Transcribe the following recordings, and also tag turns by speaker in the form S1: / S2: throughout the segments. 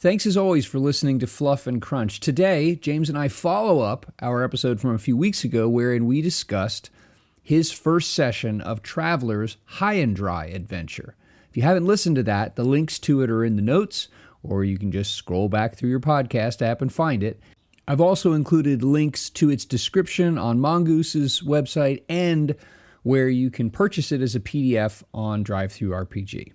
S1: Thanks as always for listening to Fluff and Crunch. Today, James and I follow up our episode from a few weeks ago wherein we discussed his first session of Traveler's High and Dry adventure. If you haven't listened to that, the links to it are in the notes, or you can just scroll back through your podcast app and find it. I've also included links to its description on Mongoose's website and where you can purchase it as a PDF on DriveThruRPG.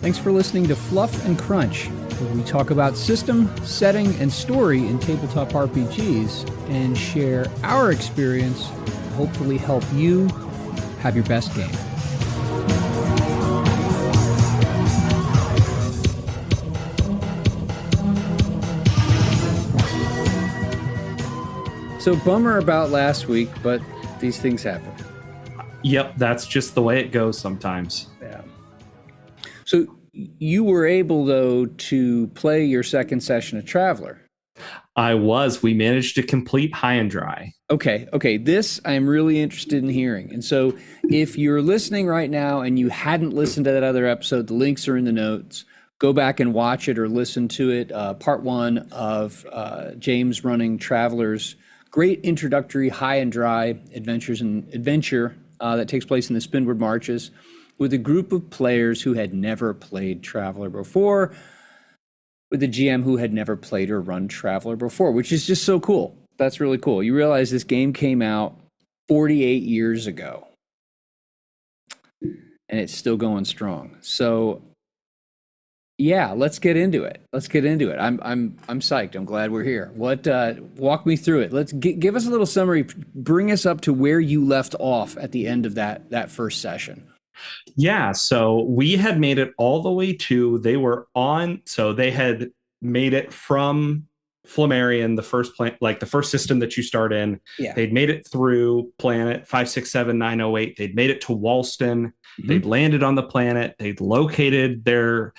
S1: Thanks for listening to Fluff and Crunch, where we talk about system, setting, and story in tabletop RPGs and share our experience to hopefully help you have your best game. So bummer about last week, but these things happen.
S2: Yep, that's just the way it goes sometimes.
S1: Yeah. So you were able, though, to play your second session of Traveler.
S2: I was. We managed to complete High and Dry.
S1: Okay. This I'm really interested in hearing. And so if you're listening right now and you hadn't listened to that other episode, the links are in the notes. Go back and watch it or listen to it. Part one of James running Traveler's great introductory High and Dry adventure that takes place in the Spinward Marches with a group of players who had never played Traveler before, with a GM who had never played or run Traveler before, which is just so cool. That's really cool. You realize this game came out 48 years ago, and it's still going strong. So yeah, let's get into it. I'm psyched. I'm glad we're here. Walk me through it. Let's give us a little summary. Bring us up to where you left off at the end of that first session.
S2: Yeah, so we had made it all the way to they had made it from Flammarion, the first planet, like the first system that you start in. Yeah. They'd made it through planet 567908. They'd made it to Walston. Mm-hmm. They'd landed on the planet. They'd located their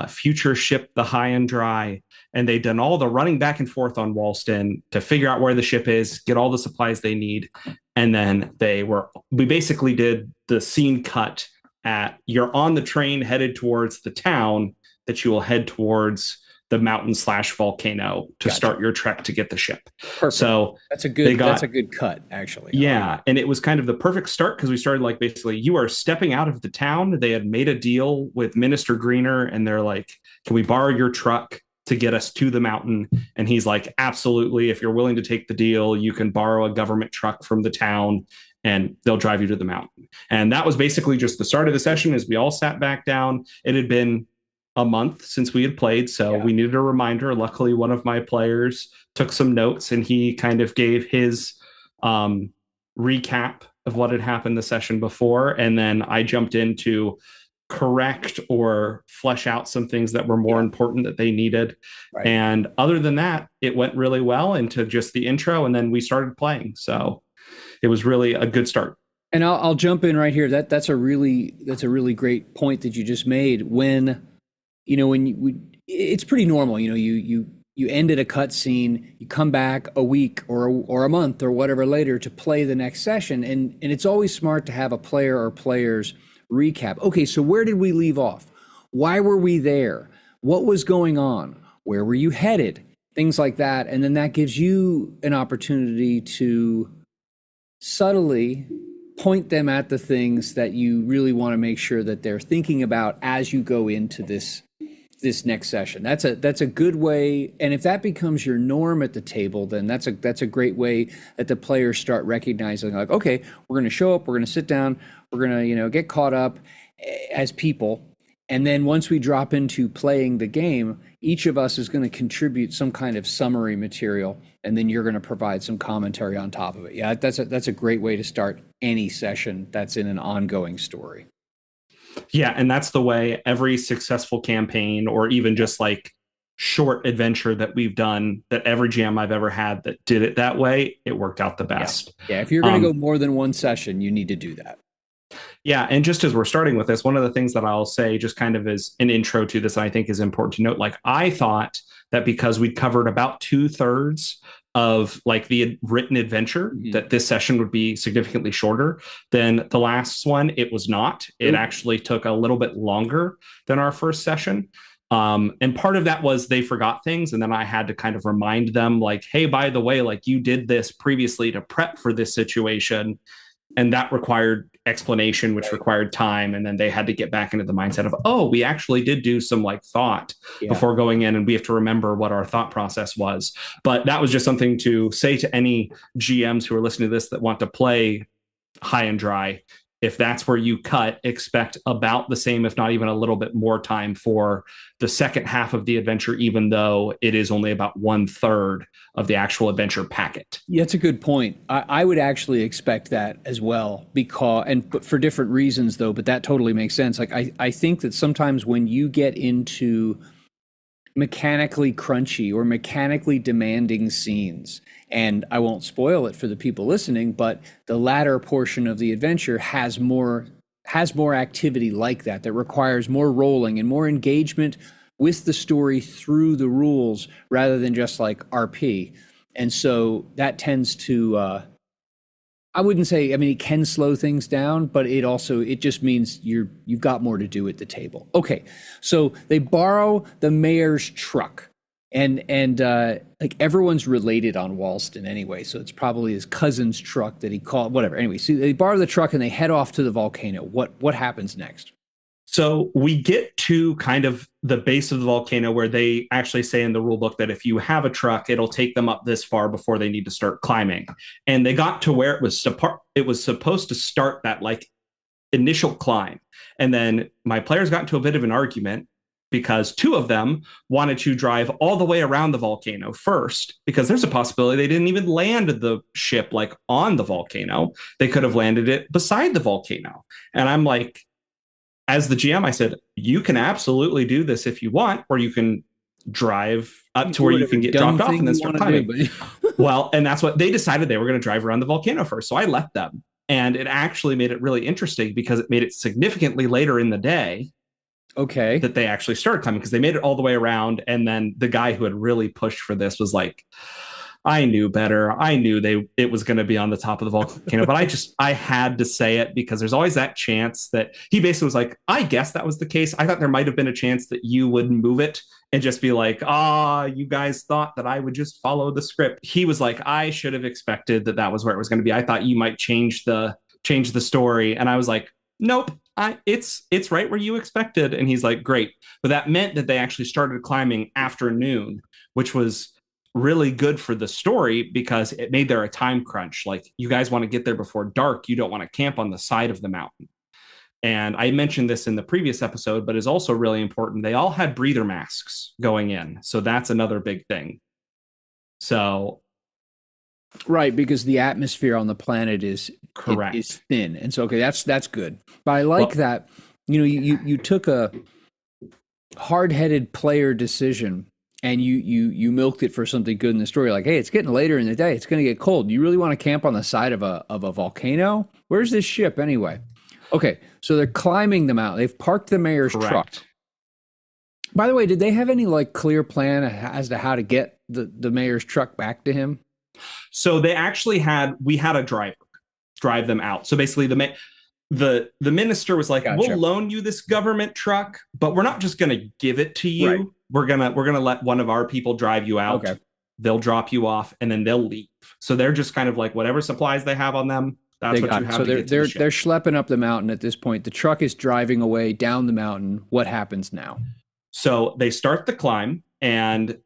S2: future ship, the High and Dry, and they'd done all the running back and forth on Walston to figure out where the ship is, get all the supplies they need. And then we basically did the scene cut at, you're on the train headed towards the town that you will head towards the mountain/volcano to start your trek to get the ship.
S1: Perfect. So that's a good cut, actually.
S2: Yeah. And it was kind of the perfect start because we started like, basically you are stepping out of the town. They had made a deal with Minister Greener and they're like, can we borrow your truck to get us to the mountain? And he's like, absolutely. If you're willing to take the deal, you can borrow a government truck from the town and they'll drive you to the mountain. And that was basically just the start of the session as we all sat back down. It had been a month since we had played, so we needed a reminder. Luckily, one of my players took some notes and he kind of gave his recap of what had happened the session before. And then I jumped in to correct or flesh out some things that were more important that they needed. Right. And other than that, it went really well into just the intro, and then we started playing. So it was really a good start.
S1: And I'll jump in right here. That's a really great point that you just made. It's pretty normal. You ended a cutscene, you come back a week or a month or whatever later to play the next session, and it's always smart to have a player or players recap. Okay, so where did we leave off? Why were we there? What was going on? Where were you headed? Things like that, and then that gives you an opportunity to subtly point them at the things that you really want to make sure that they're thinking about as you go into this next session. That's a good way, and if that becomes your norm at the table, then that's a great way that the players start recognizing, like, okay, we're going to show up, we're going to sit down, we're going to get caught up as people, and then once we drop into playing the game, each of us is going to contribute some kind of summary material, and then you're going to provide some commentary on top of it. Yeah, that's a great way to start any session that's in an ongoing story.
S2: Yeah, and that's the way every successful campaign or even just like short adventure that we've done, that every GM I've ever had that did it that way, it worked out the best.
S1: Yeah, if you're going to go more than one session, you need to do that.
S2: Yeah, and just as we're starting with this, one of the things that I'll say just kind of as an intro to this, I think is important to note, like I thought that because we'd covered about 2/3 of like the written adventure, that this session would be significantly shorter than the last one. It was not. It actually took a little bit longer than our first session. And part of that was they forgot things. And then I had to kind of remind them, like, hey, by the way, like you did this previously to prep for this situation. And that required explanation, which required time. And then they had to get back into the mindset of, oh, we actually did do some like thought before going in, and we have to remember what our thought process was. But that was just something to say to any GMs who are listening to this that want to play high and dry. If that's where you cut, expect about the same, if not even a little bit more time for the second half of the adventure, even though it is only about 1/3 of the actual adventure packet.
S1: Yeah, that's a good point. I would actually expect that as well, but for different reasons though, but that totally makes sense. Like I think that sometimes when you get into mechanically crunchy or mechanically demanding scenes, and I won't spoil it for the people listening, but the latter portion of the adventure has more activity like that requires more rolling and more engagement with the story through the rules rather than just like RP. And so that tends to I wouldn't say, I mean, it can slow things down, but it just means you've got more to do at the table. Okay, so they borrow the mayor's truck, and like everyone's related on Walston anyway, so it's probably his cousin's truck that he called, whatever. Anyway, so they borrow the truck and they head off to the volcano. What happens next?
S2: So we get to kind of the base of the volcano where they actually say in the rule book that if you have a truck, it'll take them up this far before they need to start climbing. And they got to where it was supposed to start that like initial climb. And then my players got into a bit of an argument because two of them wanted to drive all the way around the volcano first, because there's a possibility they didn't even land the ship like on the volcano. They could have landed it beside the volcano. And I'm like, as the GM, I said, you can absolutely do this if you want, or you can drive up to where you can get dropped off and then start climbing. Well, and that's what they decided. They were going to drive around the volcano first. So I let them. And it actually made it really interesting because it made it significantly later in the day.
S1: Okay.
S2: That they actually started climbing, because they made it all the way around. And then the guy who had really pushed for this was like, I knew better. I knew it was going to be on the top of the volcano, but I had to say it because there's always that chance that he basically was like, I guess that was the case. I thought there might have been a chance that you would move it and just be like, you guys thought that I would just follow the script. He was like, I should have expected that was where it was going to be. I thought you might change the story. And I was like, nope, it's right where you expected. And he's like, great. But that meant that they actually started climbing after noon, which was really good for the story because it made there a time crunch. Like, you guys want to get there before dark. You don't want to camp on the side of the mountain. And I mentioned this in the previous episode, but is also really important. They all had breather masks going in. So that's another big thing. So.
S1: Right, because the atmosphere on the planet is
S2: correct.
S1: Is thin. And so, okay, that's good. But I like that, you took a hard-headed player decision and you milked it for something good in the story. Like, hey, it's getting later in the day. It's going to get cold. You really want to camp on the side of a volcano? Where's this ship anyway? Okay, so they're climbing the mountain. They've parked the mayor's truck. By the way, did they have any like clear plan as to how to get the mayor's truck back to him?
S2: So they actually we had a driver drive them out. So basically the minister was like, gotcha. We'll loan you this government truck, but we're not just going to give it to you. Right. We're going to let one of our people drive you out. Okay. They'll drop you off and then they'll leave. So they're just kind of like whatever supplies they have on them. That's what you have. So they're
S1: schlepping up the mountain at this point. The truck is driving away down the mountain. What happens now?
S2: So they start the climb, and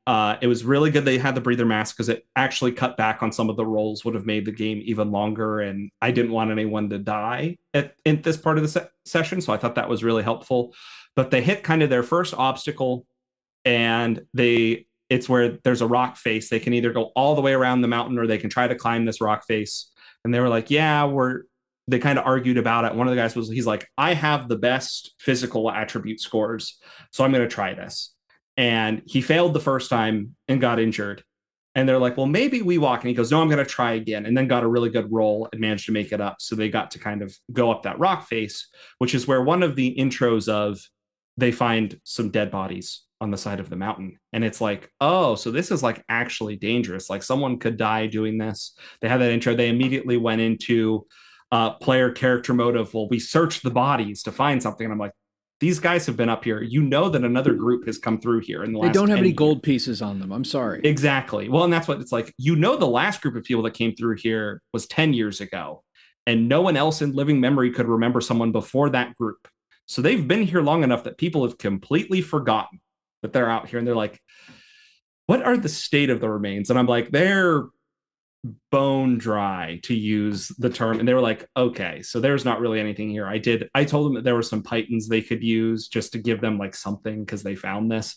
S2: it was really good they had the breather mask because it actually cut back on some of the rolls, would have made the game even longer. And I didn't want anyone to die in this part of the session. So I thought that was really helpful. But they hit kind of their first obstacle, and it's where there's a rock face. They can either go all the way around the mountain or they can try to climb this rock face. And they were like, they kind of argued about it. One of the guys he's like, I have the best physical attribute scores, so I'm going to try this. And he failed the first time and got injured. And they're like, well, maybe we walk. And he goes, no, I'm going to try again. And then got a really good roll and managed to make it up. So they got to kind of go up that rock face, which is where one of the intros of they find some dead bodies on the side of the mountain. And it's like, oh, so this is like actually dangerous. Like someone could die doing this. They had that intro. They immediately went into player character mode of, well, we searched the bodies to find something. And I'm like, these guys have been up here. You know that another group has come through here in the
S1: They
S2: last
S1: don't have
S2: 10
S1: any
S2: years.
S1: gold pieces on them. I'm sorry.
S2: Exactly. Well, and that's what it's like. You know, the last group of people that came through here was 10 years ago, and no one else in living memory could remember someone before that group. So they've been here long enough that people have completely forgotten that they're out here. And they're like, what are the state of the remains? And I'm like, they're bone dry, to use the term. And they were like, okay, so there's not really anything here. I told them that there were some pythons they could use just to give them like something because they found this,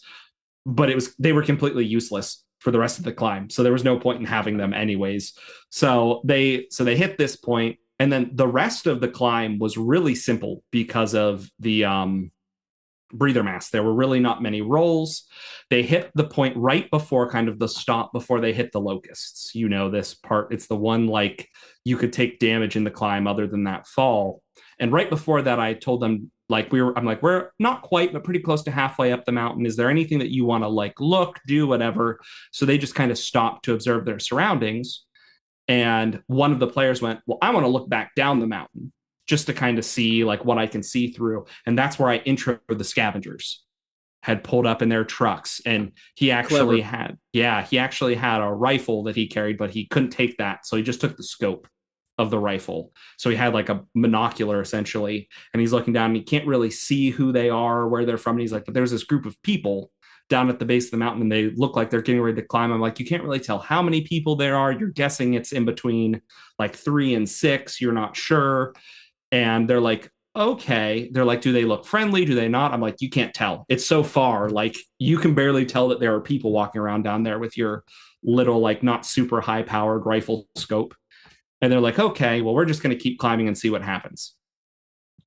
S2: but they were completely useless for the rest of the climb. So there was no point in having them anyways. So they hit this point, and then the rest of the climb was really simple because of the breather mass. There were really not many rolls. They hit the point right before kind of the stop before they hit the locusts. You know, this part, it's the one like you could take damage in the climb other than that fall. And right before that, I told them I'm like, we're not quite, but pretty close to halfway up the mountain. Is there anything that you want to like look, do, whatever? So they just kind of stopped to observe their surroundings. And one of the players went, well, I want to look back down the mountain just to kind of see like what I can see through. And that's where I intro the scavengers had pulled up in their trucks. And he actually had a rifle that he carried, but he couldn't take that. So he just took the scope of the rifle. So he had like a monocular essentially. And he's looking down and he can't really see who they are, where they're from. And he's like, but there's this group of people down at the base of the mountain and they look like they're getting ready to climb. I'm like, you can't really tell how many people there are. You're guessing it's in between like 3 and 6. You're not sure. And they're like, okay. They're like, do they look friendly? Do they not? I'm like, you can't tell. It's so far. Like, you can barely tell that there are people walking around down there with your little, like, not super high powered rifle scope. And they're like, okay, well, we're just going to keep climbing and see what happens.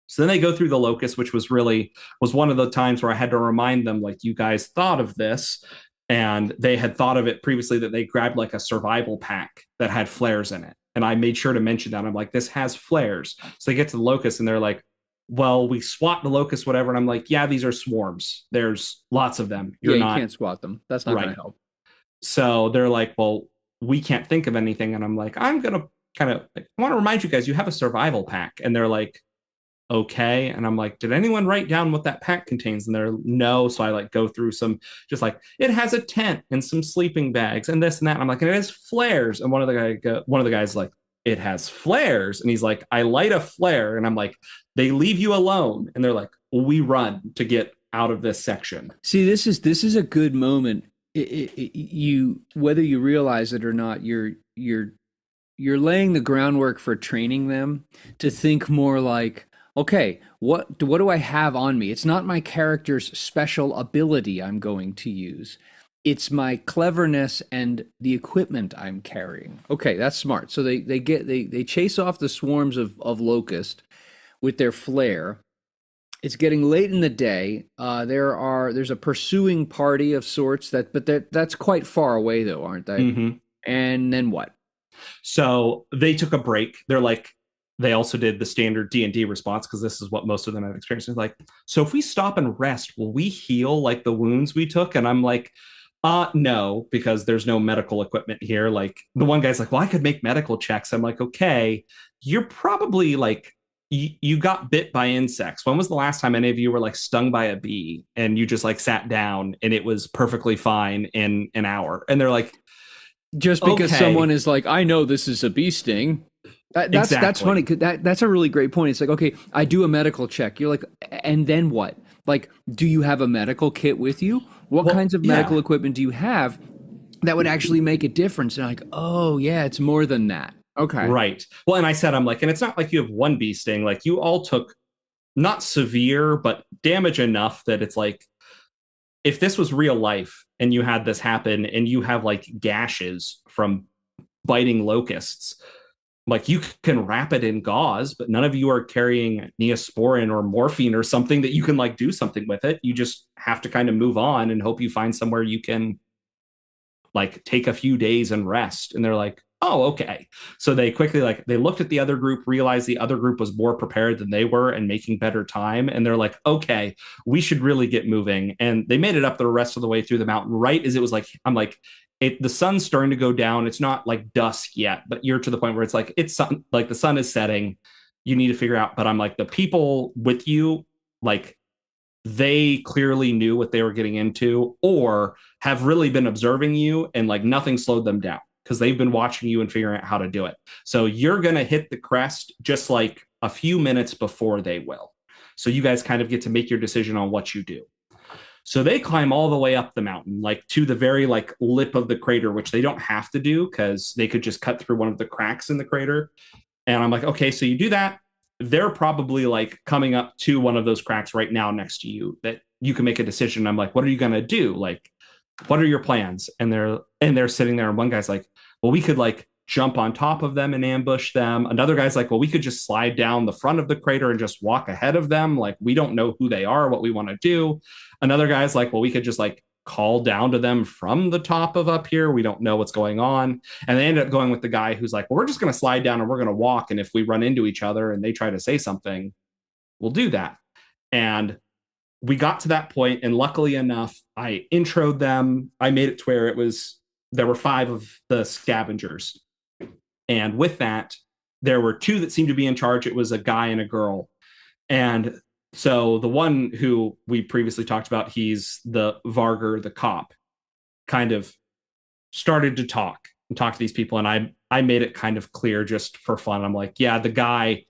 S2: So then they go through the locust, which was one of the times where I had to remind them, like, you guys thought of this. And they had thought of it previously that they grabbed like a survival pack that had flares in it. And I made sure to mention that. I'm like, this has flares. So they get to the locust and they're like, well, we swat the locust, whatever. And I'm like, yeah, these are swarms. There's lots of them.
S1: You can't swat them. That's not going to help.
S2: So they're like, well, we can't think of anything. And I'm like, I'm going to kind of, I want to remind you guys, you have a survival pack. And they're like, okay. And I'm like, did anyone write down what that pack contains? And they're no. So I like go through some, just like, it has a tent and some sleeping bags and this and that. And I'm like, and it has flares. And one of the guys like, it has flares. And he's like, I light a flare. And I'm like, they leave you alone. And they're like, well, we run to get out of this section.
S1: See, this is a good moment. You, whether you realize it or not, you're laying the groundwork for training them to think more like, okay, what do I have on me? It's not my character's special ability I'm going to use. It's my cleverness and the equipment I'm carrying. Okay, that's smart. So they chase off the swarms of locust with their flare. It's getting late in the day. There's a pursuing party of sorts that's quite far away though, aren't they?
S2: Mm-hmm.
S1: And then what?
S2: So they took a break. They're like, they also did the standard D&D response because this is what most of them have experienced. It's like, so if we stop and rest, will we heal like the wounds we took? And I'm like, no, because there's no medical equipment here. Like the one guy's like, well, I could make medical checks. I'm like, okay, you're probably like, you got bit by insects. When was the last time any of you were like stung by a bee and you just like sat down and it was perfectly fine in an hour? And they're like,
S1: just because someone is like, I know this is a bee sting. That's funny. That's a really great point. It's like, okay, I do a medical check. You're like, and then what? Like, do you have a medical kit with you? What kinds of medical equipment do you have that would actually make a difference? And like, oh yeah, it's more than that. Okay.
S2: Right. Well, and I said, I'm like, and it's not like you have one bee sting. Like you all took not severe, but damage enough that it's like, if this was real life and you had this happen and you have like gashes from biting locusts, like you can wrap it in gauze, but none of you are carrying Neosporin or morphine or something that you can like do something with it. You just have to kind of move on and hope you find somewhere you can like take a few days and rest. And they're like, oh, okay. So they quickly like they looked at the other group, realized the other group was more prepared than they were and making better time. And they're like, okay, we should really get moving. And they made it up the rest of the way through the mountain, right as it was like, I'm like, the sun's starting to go down. It's not like dusk yet, but you're to the point where it's like like the sun is setting. You need to figure out. But I'm like, the people with you, like they clearly knew what they were getting into, or have really been observing you and like nothing slowed them down because they've been watching you and figuring out how to do it. So you're going to hit the crest just like a few minutes before they will. So you guys kind of get to make your decision on what you do. So they climb all the way up the mountain, like to the very like lip of the crater, which they don't have to do because they could just cut through one of the cracks in the crater. And I'm like, okay, so you do that. They're probably like coming up to one of those cracks right now next to you that you can make a decision. I'm like, what are you gonna do? Like, what are your plans? And they're sitting there, and one guy's like, well, we could like jump on top of them and ambush them. Another guy's like, well, we could just slide down the front of the crater and just walk ahead of them. Like, we don't know who they are, what we want to do. Another guy's like, well, we could just like call down to them from the top of up here. We don't know what's going on. And they ended up going with the guy who's like, well, we're just going to slide down and we're going to walk. And if we run into each other and they try to say something, we'll do that. And we got to that point, and luckily enough, I introed them. I made it to where there were 5 of the scavengers. And with that, there were 2 that seemed to be in charge. It was a guy and a girl. And so the one who we previously talked about, he's the Varger, the cop, kind of started to talk to these people. And I made it kind of clear just for fun. I'm like, yeah, the guy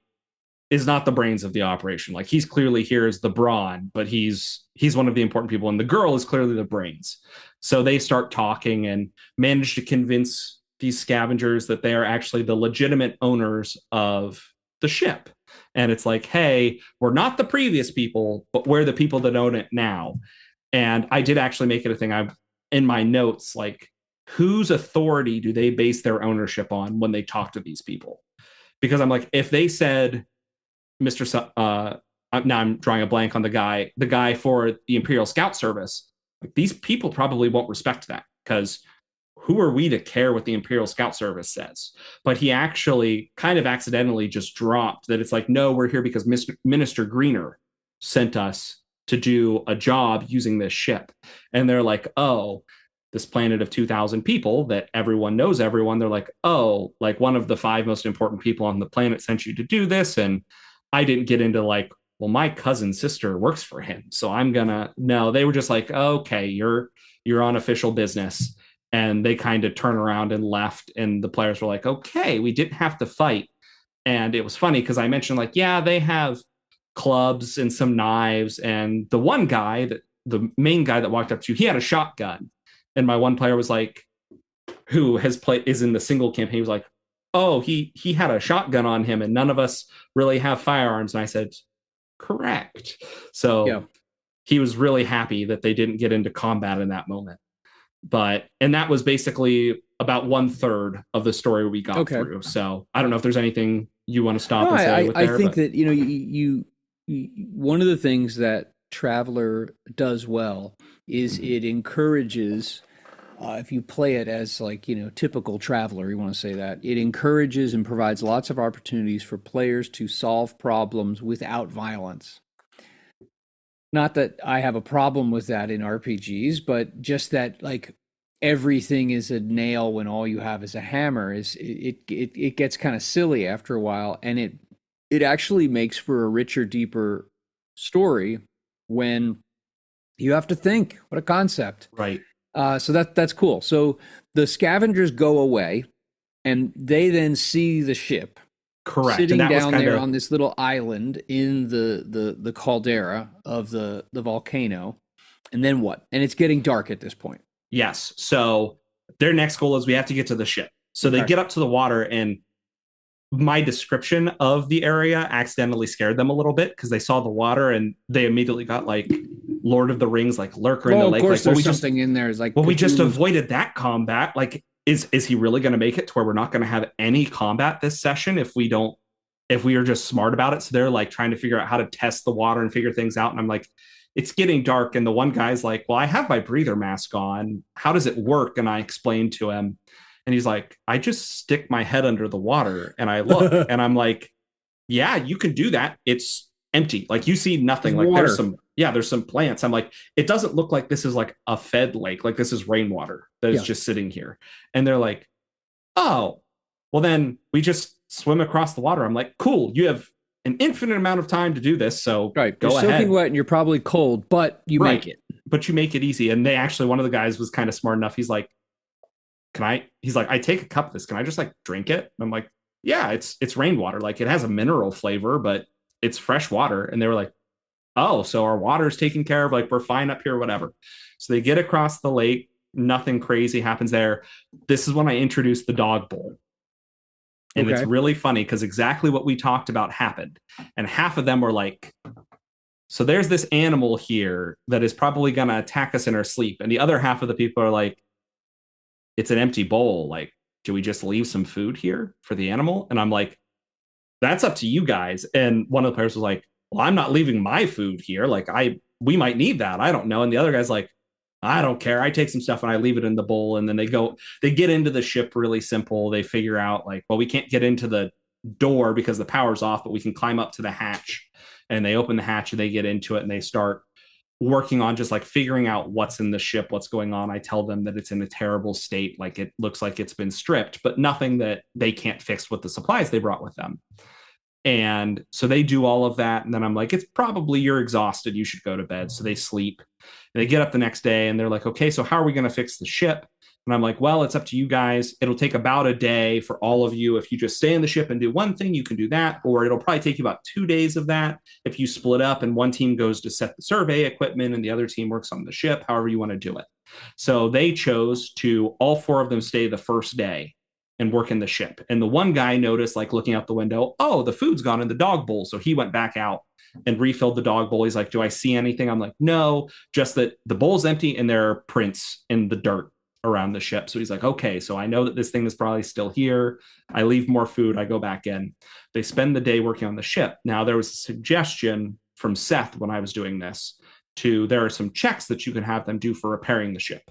S2: is not the brains of the operation. Like, he's clearly here as the brawn, but he's one of the important people. And the girl is clearly the brains. So they start talking and manage to convince these scavengers that they are actually the legitimate owners of the ship. And it's like, hey, we're not the previous people, but we're the people that own it now. And I did actually make it a thing. I've in my notes, like, whose authority do they base their ownership on when they talk to these people? Because I'm like, if they said, Mr. Now I'm drawing a blank on the guy for the Imperial Scout Service, like, these people probably won't respect that, because who are we to care what the Imperial Scout Service says? But he actually kind of accidentally just dropped that it's like, no, we're here because Minister Greener sent us to do a job using this ship. And they're like, oh, this planet of 2,000 people that everyone knows everyone. They're like, oh, like, one of the 5 most important people on the planet sent you to do this. And I didn't get into like, well, my cousin's sister works for him, so I'm gonna. No, they were just like, okay, you're on official business. And they kind of turn around and left. And the players were like, okay, we didn't have to fight. And it was funny because I mentioned, like, yeah, they have clubs and some knives. And the one guy, the main guy that walked up to you, he had a shotgun. And my one player was like, who is in the single campaign, he was like, oh, he had a shotgun on him, and none of us really have firearms. And I said, correct. So yeah. He was really happy that they didn't get into combat in that moment. And that was basically about 1/3 of the story we got through. So I don't know if there's anything you want to stop and say with there.
S1: I think that, you one of the things that Traveller does well is it encourages, if you play it as like, typical Traveller, you want to say that, it encourages and provides lots of opportunities for players to solve problems without violence. Not that I have a problem with that in RPGs, but just that, like, everything is a nail when all you have is a hammer. It gets kind of silly after a while, and it actually makes for a richer, deeper story when you have to think. What a concept.
S2: Right.
S1: So that's cool. So the scavengers go away, and they then see the ship.
S2: Correct.
S1: Sitting down there on this little island in the caldera of the volcano. And then what? And it's getting dark at this point.
S2: Yes. So their next goal is we have to get to the ship. So they get up to the water, and my description of the area accidentally scared them a little bit because they saw the water and they immediately got like Lord of the Rings, like lurker in the lake.
S1: Of course,
S2: like,
S1: there's something in there. Is like,
S2: well, we just avoided that combat. Like, is he really going to make it to where we're not going to have any combat this session if we are just smart about it? So they're like trying to figure out how to test the water and figure things out. And I'm like, it's getting dark. And the one guy's like, well, I have my breather mask on. How does it work? And I explained to him, and he's like, I just stick my head under the water and I look. And I'm like, yeah, you can do that. It's empty. Like, you see nothing. Like,
S1: water.
S2: There's some plants. I'm like, it doesn't look like this is like a fed lake. Like, this is rainwater that is just sitting here. And they're like, oh, well, then we just swim across the water. I'm like, cool. You have an infinite amount of time to do this, so
S1: right.
S2: go
S1: You're
S2: ahead.
S1: soaking wet and you're probably cold, but you
S2: Right.
S1: make it.
S2: But you make it easy. And one of the guys was kind of smart enough. He's like, I take a cup of this. Can I just like drink it? And I'm like, yeah, it's rainwater. Like it has a mineral flavor, but it's fresh water. And they were like, oh, so our water's taken care of. Like we're fine up here, whatever. So they get across the lake. Nothing crazy happens there. This is when I introduced the dog bowl. And It's really funny because exactly what we talked about happened. And half of them were like, so there's this animal here that is probably going to attack us in our sleep. And the other half of the people are like, it's an empty bowl. Like, do we just leave some food here for the animal? And I'm like, that's up to you guys. And one of the players was like, well, I'm not leaving my food here. Like we might need that. I don't know. And the other guy's like, I don't care. I take some stuff and I leave it in the bowl. And then they get into the ship really simple. They figure out like, well, we can't get into the door because the power's off, but we can climb up to the hatch. And they open the hatch and they get into it and they start working on just like figuring out what's in the ship, what's going on. I tell them that it's in a terrible state. Like it looks like it's been stripped, but nothing that they can't fix with the supplies they brought with them. And so they do all of that. And then I'm like, it's probably you're exhausted. You should go to bed. So they sleep. And they get up the next day and they're like, okay, so how are we going to fix the ship? And I'm like, well, it's up to you guys. It'll take about a day for all of you. If you just stay in the ship and do one thing, you can do that. Or it'll probably take you about 2 days of that. If you split up and one team goes to set the survey equipment and the other team works on the ship, however you want to do it. So they chose to all 4 of them stay the first day and work in the ship. And the one guy noticed, like looking out the window, oh, the food's gone in the dog bowl. So he went back out and refilled the dog bowl. He's like, do I see anything? I'm like, no, just that the bowl's empty and there are prints in the dirt around the ship. So he's like, okay, so I know that this thing is probably still here. I leave more food. I go back in. They spend the day working on the ship. Now, there was a suggestion from Seth when I was doing this there are some checks that you can have them do for repairing the ship.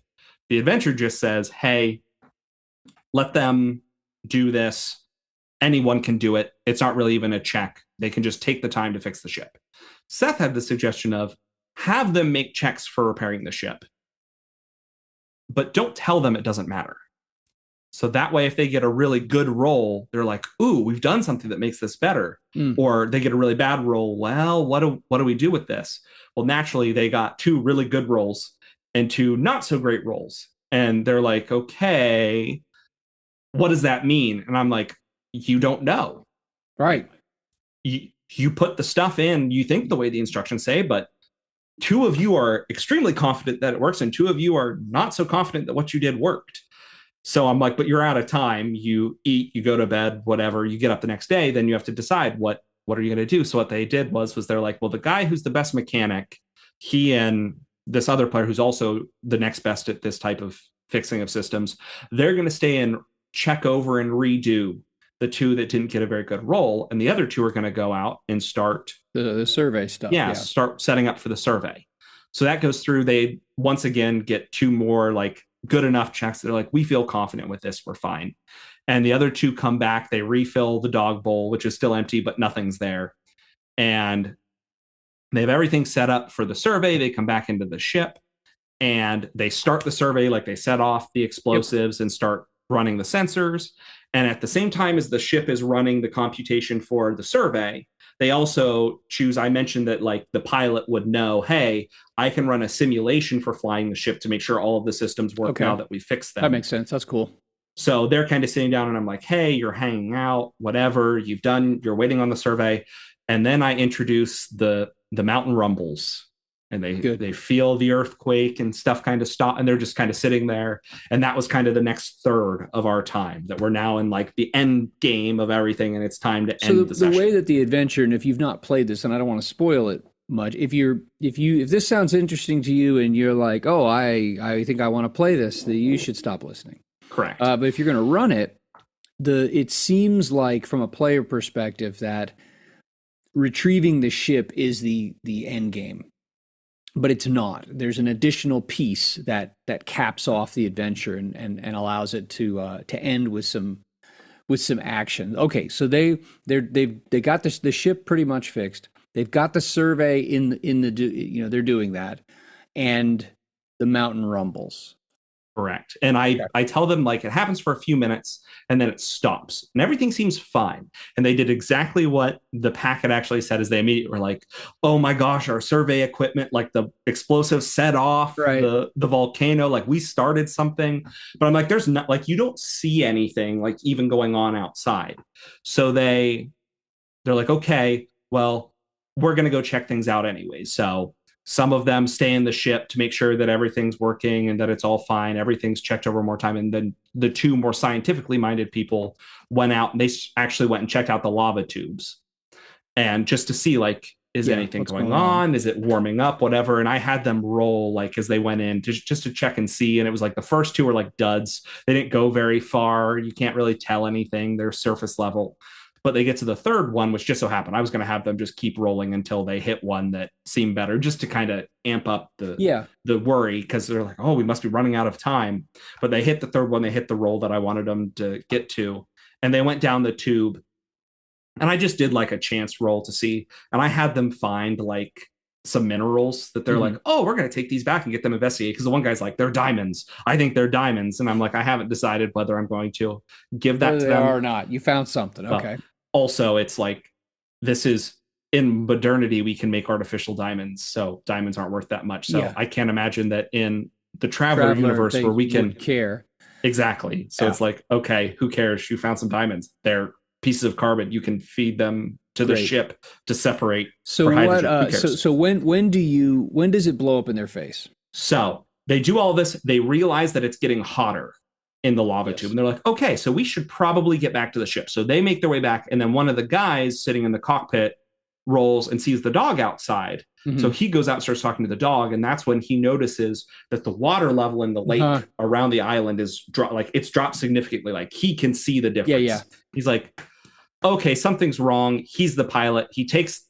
S2: The adventure just says, hey, let them do this. Anyone can do it. It's not really even a check. They can just take the time to fix the ship. Seth had the suggestion of have them make checks for repairing the ship, but don't tell them it doesn't matter. So that way, if they get a really good roll, they're like, ooh, we've done something that makes this better. Or they get a really bad roll. Well, what do we do with this? Well, naturally, they got 2 really good rolls and 2 not so great rolls. And they're like, okay, what does that mean? And I'm like, you don't know.
S1: Right.
S2: You put the stuff in, you think the way the instructions say, but 2 of you are extremely confident that it works, and 2 of you are not so confident that what you did worked. So I'm like, but you're out of time. You eat, you go to bed, whatever. You get up the next day, then you have to decide what are you going to do? So what they did was they're like, well, the guy who's the best mechanic, he and this other player who's also the next best at this type of fixing of systems, they're going to stay and check over and redo the 2 that didn't get a very good roll, and the other 2 are going to go out and start
S1: the survey stuff.
S2: Yeah, start setting up for the survey. So that goes through. They once again get 2 more like good enough checks. They're like, we feel confident with this. We're fine. And the other 2 come back. They refill the dog bowl, which is still empty, but nothing's there. And they have everything set up for the survey. They come back into the ship and they start the survey. Like they set off the explosives and start running the sensors. And at the same time as the ship is running the computation for the survey, they also choose, I mentioned that like the pilot would know, hey, I can run a simulation for flying the ship to make sure all of the systems work now that we fixed them.
S1: That makes sense. That's cool.
S2: So they're kind of sitting down and I'm like, hey, you're hanging out, whatever you're waiting on the survey. And then I introduce the mountain rumbles. And they feel the earthquake and stuff kind of stop, and they're just kind of sitting there. And that was kind of the next third of our time, that we're now in like the end game of everything, and it's time to end the session.
S1: The way that the adventure, and if you've not played this, and I don't want to spoil it much, if this sounds interesting to you and you're like, oh, I think I want to play this, then you should stop listening.
S2: Correct.
S1: But if you're going to run it, it seems like from a player perspective that retrieving the ship is the end game. But it's not. There's an additional piece that caps off the adventure and allows it to end with some action. Okay, so they got the ship pretty much fixed. They've got the survey in the they're doing that, and the mountain rumbles.
S2: Correct. And I tell them like it happens for a few minutes and then it stops and everything seems fine. And they did exactly what the packet actually said is they immediately were like, oh my gosh, our survey equipment, like the explosives set off
S1: Right.
S2: the volcano, like we started something. But I'm like, there's not like you don't see anything like even going on outside. So they're like, okay, well, we're gonna go check things out anyway. So some of them stay in the ship to make sure that everything's working and that it's all fine. Everything's checked over more time. And then the two more scientifically minded people went out and they actually went and checked out the lava tubes and just to see like, is anything going on? Is it warming up? Whatever. And I had them roll like as they went in just to check and see. And it was like the first two were like duds. They didn't go very far. You can't really tell anything. They're surface level. But they get to the third one, which just so happened, I was going to have them just keep rolling until they hit one that seemed better, just to kind of amp up the worry because they're like, oh, we must be running out of time. But they hit the third one, they hit the roll that I wanted them to get to, and they went down the tube. And I just did like a chance roll to see, and I had them find like some minerals that they're like, oh, we're going to take these back and get them investigated. Because the one guy's like, they're diamonds. I think they're diamonds. And I'm like, I haven't decided whether I'm going to give that to them
S1: or not. You found something. Okay.
S2: Also, it's like, this is in modernity, we can make artificial diamonds. So diamonds aren't worth that much. So I can't imagine that in the Traveler universe where we can
S1: care.
S2: Exactly. So it's like, okay, who cares? You found some diamonds. They're pieces of carbon. You can feed them to the ship to separate.
S1: So what? So when does it blow up in their face?
S2: So they do all this. They realize that it's getting hotter in the lava tube, and they're like, okay, so we should probably get back to the ship. So they make their way back, and then one of the guys sitting in the cockpit rolls and sees the dog outside. So he goes out and starts talking to the dog, and that's when he notices that the water level in the lake around the island is it's dropped significantly. Like he can see the difference. He's like, okay, something's wrong. He's the pilot. He takes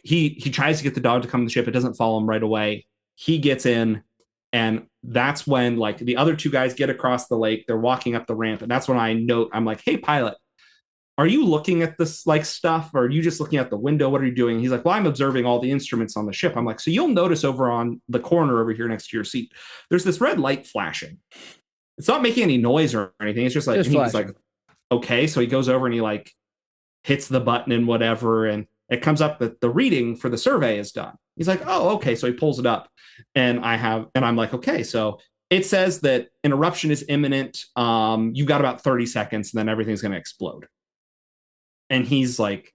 S2: he tries to get the dog to come to the ship. It doesn't follow him right away. He gets in, and that's when like the other two guys get across the lake. They're walking up the ramp, and that's when I'm like, hey, pilot, are you looking at this like stuff, or are you just looking out the window? What are you doing? He's like, well, I'm observing all the instruments on the ship. I'm like, so you'll notice over on the corner over here next to your seat, there's this red light flashing. It's not making any noise or anything. It's just like, he's like, okay. So he goes over and he like hits the button and whatever, and it comes up that the reading for the survey is done. He's like, oh, okay. So he pulls it up, and I'm like, okay, so it says that an eruption is imminent. You've got about 30 seconds, and then everything's going to explode. And he's like,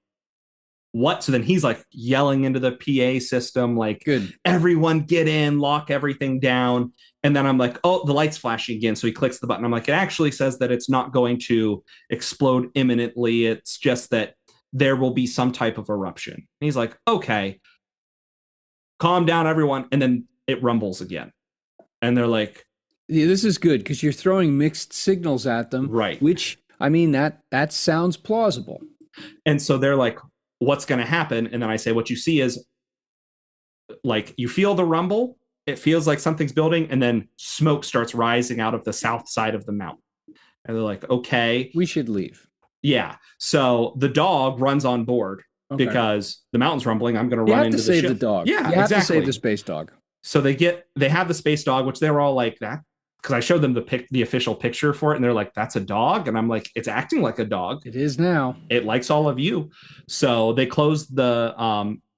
S2: what? So then he's like yelling into the PA system, like, good, everyone get in, lock everything down. And then I'm like, oh, the light's flashing again. So he clicks the button. I'm like, it actually says that it's not going to explode imminently. It's just that there will be some type of eruption. And he's like, okay, calm down, everyone. And then it rumbles again. And they're like,
S1: yeah, this is good because you're throwing mixed signals at them.
S2: Right.
S1: Which, I mean, that sounds plausible.
S2: And so they're like, what's going to happen? And then I say, what you see is like, you feel the rumble. It feels like something's building. And then smoke starts rising out of the south side of the mountain. And they're like, okay,
S1: we should leave.
S2: Yeah. So the dog runs on board because the mountain's rumbling. I'm going to run into the ship.
S1: You have to save the dog.
S2: Yeah,
S1: you have to save the space dog.
S2: So they have the space dog, which they were all like that. Because I showed them the official picture for it, and they're like, that's a dog. And I'm like, it's acting like a dog.
S1: It is now.
S2: It likes all of you. So they close the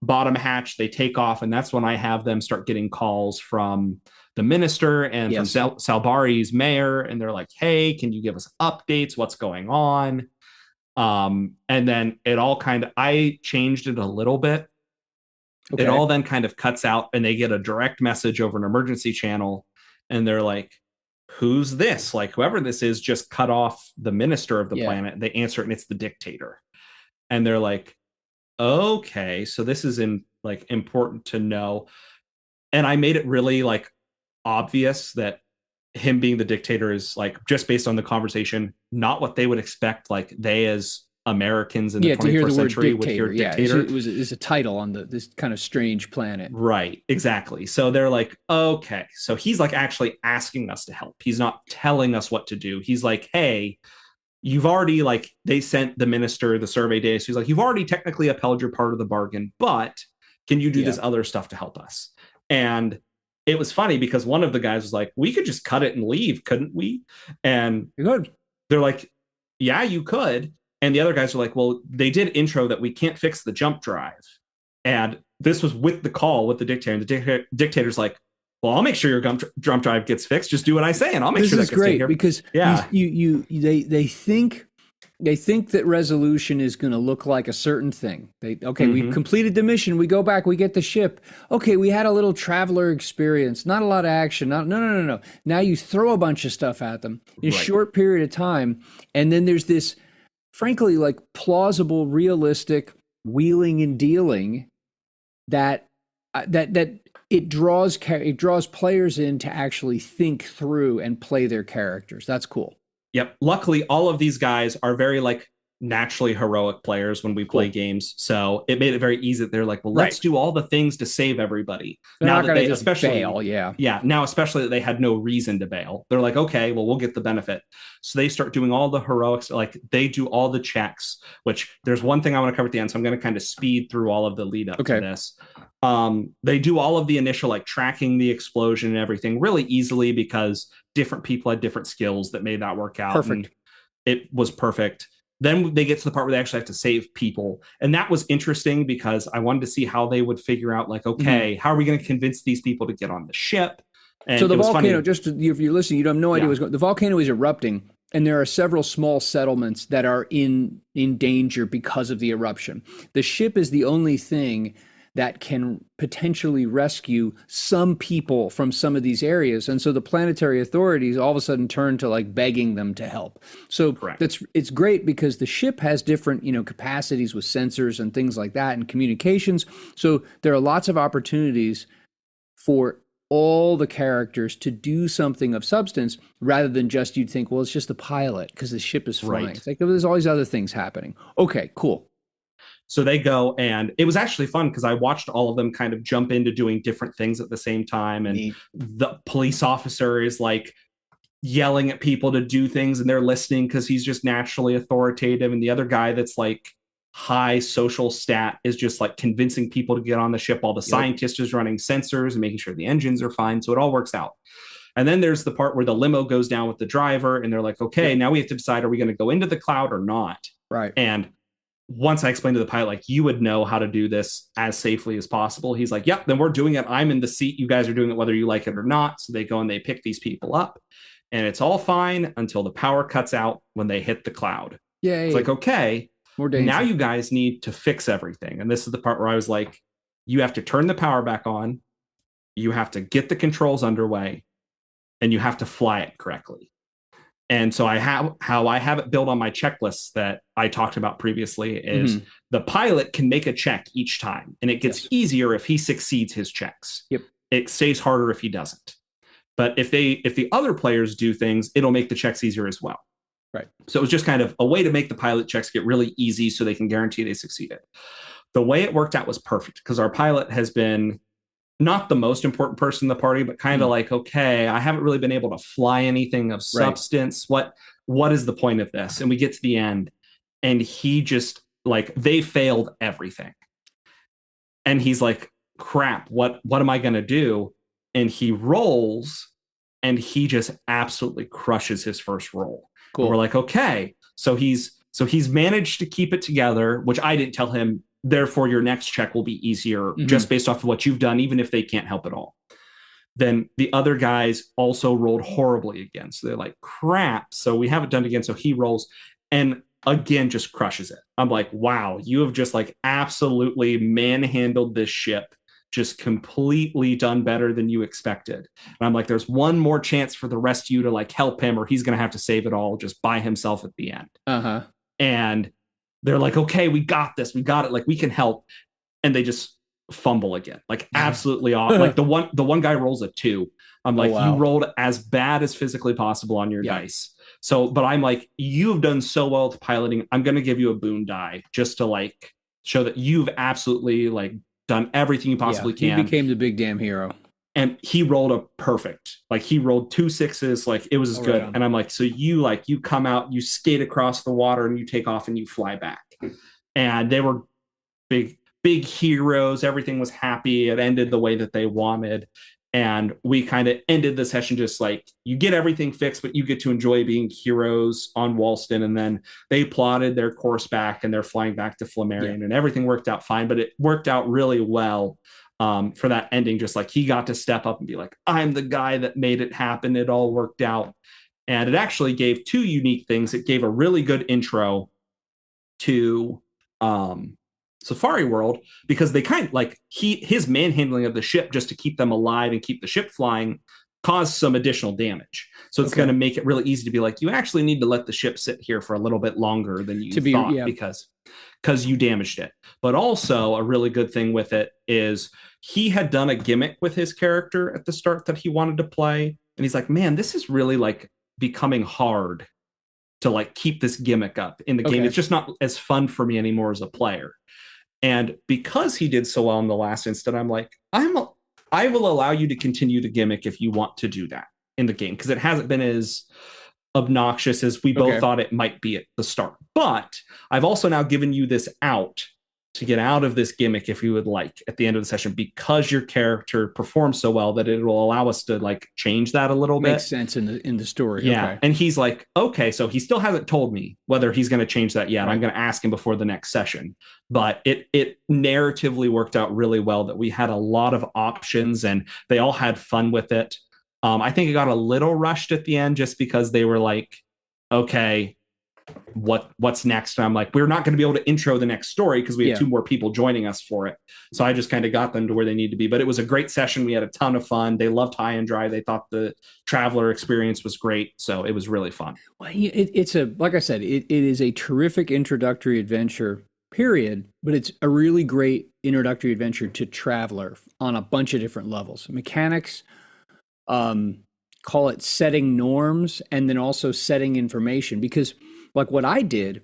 S2: bottom hatch, they take off, and that's when I have them start getting calls from the minister and from Salbari's mayor. And they're like, hey, can you give us updates? What's going on? And then it all I changed it a little bit. It all then kind of cuts out, and they get a direct message over an emergency channel, and they're like, who's this? Like, whoever this is just cut off the minister of the planet. They answer it, and it's the dictator. And they're like, okay, so this is important to know. And I made it really obvious that him being the dictator is just based on the conversation, not what they would expect. They as Americans in the 21st century would hear dictator.
S1: It's a title on this kind of strange planet.
S2: Right, exactly. So they're like, okay, so he's actually asking us to help. He's not telling us what to do. He's like, hey, you've already they sent the minister the survey data. So he's like, you've already technically upheld your part of the bargain, but can you do this other stuff to help us? And it was funny because one of the guys was like, we could just cut it and leave, couldn't we? And
S1: You could.
S2: they're like, yeah, you could. And the other guys are like, well, they did intro that we can't fix the jump drive. And this was with the call with the dictator. And the dictator's like, well, I'll make sure your jump drive gets fixed. Just do what I say, and I'll make sure that gets taken care of.
S1: Because
S2: yeah,
S1: they think that resolution is going to look like a certain thing. We've completed the mission. We go back. We get the ship. Okay, we had a little traveler experience. Not a lot of action. No. Now you throw a bunch of stuff at them in a short period of time, and then there's this, frankly, like plausible, realistic wheeling and dealing that it draws players in to actually think through and play their characters. That's cool.
S2: Yep. Luckily, all of these guys are very like naturally heroic players when we play games. So it made it very easy that they're like, well, let's do all the things to save everybody.
S1: They're
S2: now
S1: not
S2: that they
S1: just
S2: especially
S1: bail, yeah.
S2: Yeah. Now, especially that they had no reason to bail. They're like, okay, well, we'll get the benefit. So they start doing all the heroics, like they do all the checks, which there's one thing I want to cover at the end. So I'm going to kind of speed through all of the lead up to this. They do all of the initial like tracking the explosion and everything really easily because different people had different skills that made that work out.
S1: Perfect.
S2: It was perfect. Then they get to the part where they actually have to save people. And that was interesting because I wanted to see how they would figure out, like, okay, how are we going to convince these people to get on the ship? And
S1: so the volcano, just if you're listening, you have no idea what's going on. The volcano is erupting, and there are several small settlements that are in danger because of the eruption. The ship is the only thing that can potentially rescue some people from some of these areas. And so the planetary authorities all of a sudden turn to like begging them to help. So it's great because the ship has different, capacities with sensors and things like that and communications. So there are lots of opportunities for all the characters to do something of substance rather than just you'd think, well, it's just the pilot because the ship is flying. It's like there's all these other things happening. Okay, cool.
S2: So they go, and it was actually fun because I watched all of them kind of jump into doing different things at the same time. And the police officer is like yelling at people to do things and they're listening because he's just naturally authoritative. And the other guy that's like high social stat is just like convincing people to get on the ship while the scientist is running sensors and making sure the engines are fine. So it all works out. And then there's the part where the limo goes down with the driver and they're like, okay, now we have to decide, are we going to go into the cloud or not?
S1: Right.
S2: And once I explained to the pilot, like, you would know how to do this as safely as possible. He's like, yep, then we're doing it. I'm in the seat. You guys are doing it whether you like it or not. So they go and they pick these people up and it's all fine until the power cuts out when they hit the cloud.
S1: Yay.
S2: It's like, okay,
S1: more danger.
S2: Now you guys need to fix everything. And this is the part where I was like, you have to turn the power back on. You have to get the controls underway and you have to fly it correctly. And so I have it built on my checklists that I talked about previously is the pilot can make a check each time and it gets easier if he succeeds his checks.
S1: Yep.
S2: It stays harder if he doesn't. But if the other players do things, it'll make the checks easier as well.
S1: Right.
S2: So it was just kind of a way to make the pilot checks get really easy so they can guarantee they succeeded. The way it worked out was perfect because our pilot has been not the most important person in the party, but kind of like, okay, I haven't really been able to fly anything of substance. Right. What is the point of this? And we get to the end and he just like, they failed everything. And he's like, crap, what am I going to do? And he rolls and he just absolutely crushes his first roll. Cool. And we're like, okay, so he's managed to keep it together, which I didn't tell him. Therefore, your next check will be easier just based off of what you've done, even if they can't help at all. Then the other guys also rolled horribly again. So they're like, crap. So we haven't done it again. So he rolls and again, just crushes it. I'm like, wow, you have just like absolutely manhandled this ship, just completely done better than you expected. And I'm like, there's one more chance for the rest of you to like help him or he's going to have to save it all just by himself at the end. And they're like, okay, we got this. We got it. Like, we can help. And they just fumble again. Like, absolutely off. Like, the one guy rolls a 2. I'm like, you rolled as bad as physically possible on your dice. So, but I'm like, you've done so well with piloting. I'm going to give you a boon die just to like show that you've absolutely like done everything you possibly can.
S1: He became the big damn hero.
S2: And he rolled a perfect, like he rolled 2 6s, like it was as good. And I'm like, so you come out, you skate across the water and you take off and you fly back. And they were big heroes. Everything was happy. It ended the way that they wanted. And we kind of ended the session just like, you get everything fixed, but you get to enjoy being heroes on Walston. And then they plotted their course back and they're flying back to Flammarion, and everything worked out fine. But it worked out really well for that ending. Just like he got to step up and be like, I'm the guy that made it happen. It all worked out. And it actually gave two unique things. It gave a really good intro to Safari World, because they kind of like his manhandling of the ship just to keep them alive and keep the ship flying caused some additional damage. So it's going to make it really easy to be like, you actually need to let the ship sit here for a little bit longer than you thought because you damaged it. But also a really good thing with it is he had done a gimmick with his character at the start that he wanted to play. And he's like, man, this is really like becoming hard to like keep this gimmick up in the game. It's just not as fun for me anymore as a player. And because he did so well in the last instant, I'm like, I will allow you to continue the gimmick if you want to do that in the game, because it hasn't been as obnoxious as we both thought it might be at the start. But I've also now given you this out to get out of this gimmick if you would like at the end of the session, because your character performs so well that it will allow us to like change that a little bit.
S1: Makes sense in the story.
S2: Yeah. And he's like, okay, so he still hasn't told me whether he's going to change that yet. I'm going to ask him before the next session. But it narratively worked out really well that we had a lot of options and they all had fun with it. I think it got a little rushed at the end just because they were like, okay, what's next? And I'm like, we're not going to be able to intro the next story because we have two more people joining us for it. So I just kind of got them to where they need to be. But it was a great session. We had a ton of fun. They loved High and Dry. They thought the Traveler experience was great. So it was really fun.
S1: Well, it's like I said, it is a terrific introductory adventure, period. But it's a really great introductory adventure to Traveler on a bunch of different levels. Mechanics, call it setting norms, and then also setting information. Because like what I did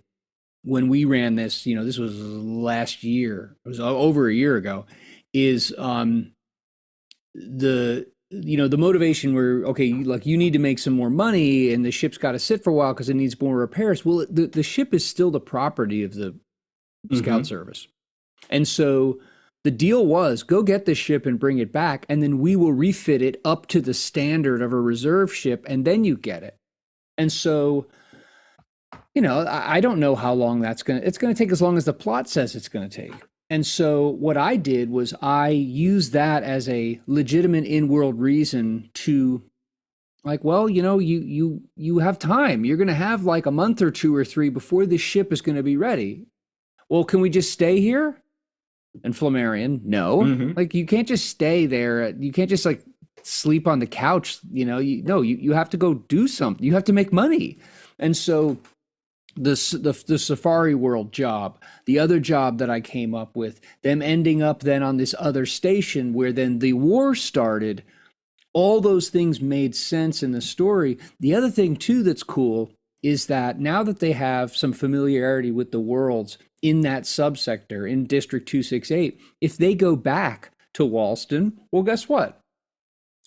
S1: when we ran this, this was last year, it was over a year ago, is the motivation where, okay, like you need to make some more money and the ship's got to sit for a while because it needs more repairs. Well, the ship is still the property of the Scout Service. And so the deal was, go get the ship and bring it back, and then we will refit it up to the standard of a reserve ship, and then you get it. And so, I don't know how long it's going to take, as long as the plot says it's going to take. And so what I did was I used that as a legitimate in-world reason to, like, well, you have time. You're going to have like a month or 2 or 3 before the ship is going to be ready. Well, can we just stay here? And Flammarion, no. Like, you can't just stay there. You can't just like sleep on the couch. You have to go do something. You have to make money. And so the Safari World job, the other job that I came up with, them ending up then on this other station where then the war started, all those things made sense in the story. The other thing too that's cool is that now that they have some familiarity with the worlds in that subsector in District 268, if they go back to Walston, well, guess what?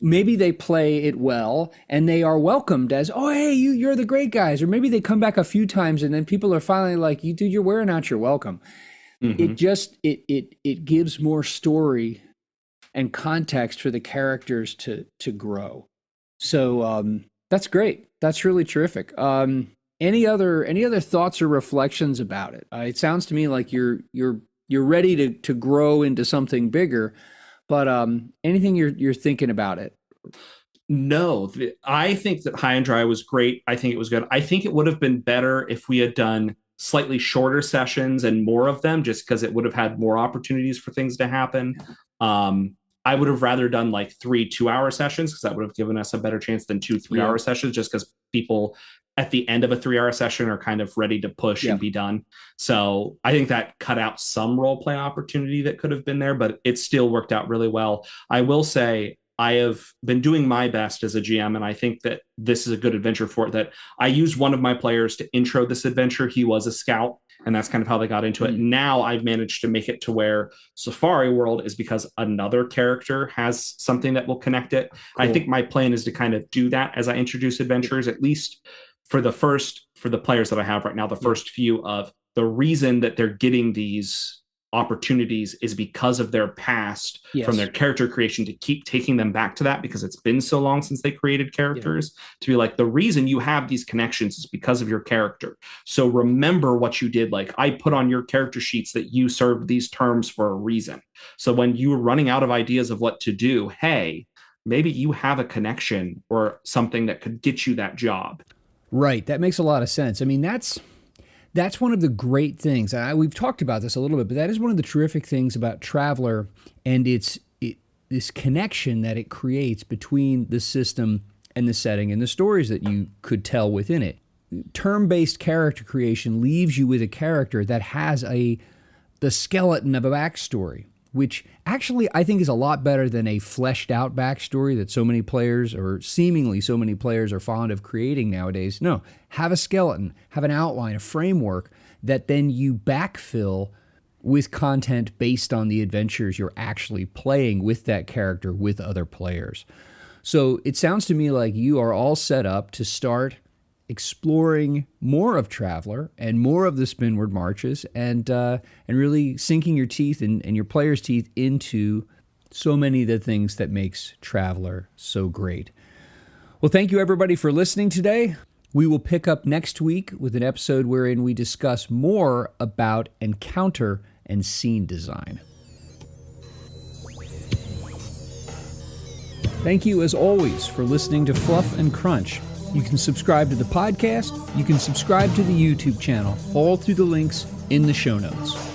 S1: Maybe they play it well and they are welcomed as, oh, hey, you're the great guys. Or maybe they come back a few times and then people are finally like, you dude, you're wearing out your welcome. It just, it gives more story and context for the characters to grow. So that's great. That's really terrific. Any other thoughts or reflections about it? It sounds to me like you're ready to grow into something bigger. But anything you're thinking about it?
S2: No, I think that High and Dry was great. I think it was good. I think it would have been better if we had done slightly shorter sessions and more of them, just because it would have had more opportunities for things to happen. I would have rather done like 3 2-hour sessions, because that would have given us a better chance than 2 3-hour sessions, just because people at the end of a 3-hour session are kind of ready to push and be done. So I think that cut out some role play opportunity that could have been there, but it still worked out really well. I will say I have been doing my best as a GM, and I think that this is a good adventure for it. That I used one of my players to intro this adventure. He was a scout, and that's kind of how they got into it. Now I've managed to make it to where Safari World is because another character has something that will connect it. Cool. I think my plan is to kind of do that as I introduce adventures, at least for the players that I have right now, the first few of the reason that they're getting these opportunities is because of their past,
S1: Yes.
S2: from their character creation, to keep taking them back to that because it's been so long since they created characters, to be like, the reason you have these connections is because of your character. So remember what you did. Like, I put on your character sheets that you served these terms for a reason. So when you were running out of ideas of what to do, hey, maybe you have a connection or something that could get you that job.
S1: Right. That makes a lot of sense. I mean, that's one of the great things. We've talked about this a little bit, but that is one of the terrific things about Traveller and this connection that it creates between the system and the setting and the stories that you could tell within it. Term-based character creation leaves you with a character that has the skeleton of a backstory, which actually I think is a lot better than a fleshed out backstory that so many players, or seemingly so many players, are fond of creating nowadays. No, have a skeleton, have an outline, a framework that then you backfill with content based on the adventures you're actually playing with that character with other players. So it sounds to me like you are all set up to start exploring more of Traveller and more of the Spinward Marches, and really sinking your teeth and your players' teeth into so many of the things that makes Traveller so great. Well, thank you everybody for listening today. We will pick up next week with an episode wherein we discuss more about encounter and scene design. Thank you as always for listening to Fluff and Crunch. You can subscribe to the podcast. You can subscribe to the YouTube channel, all through the links in the show notes.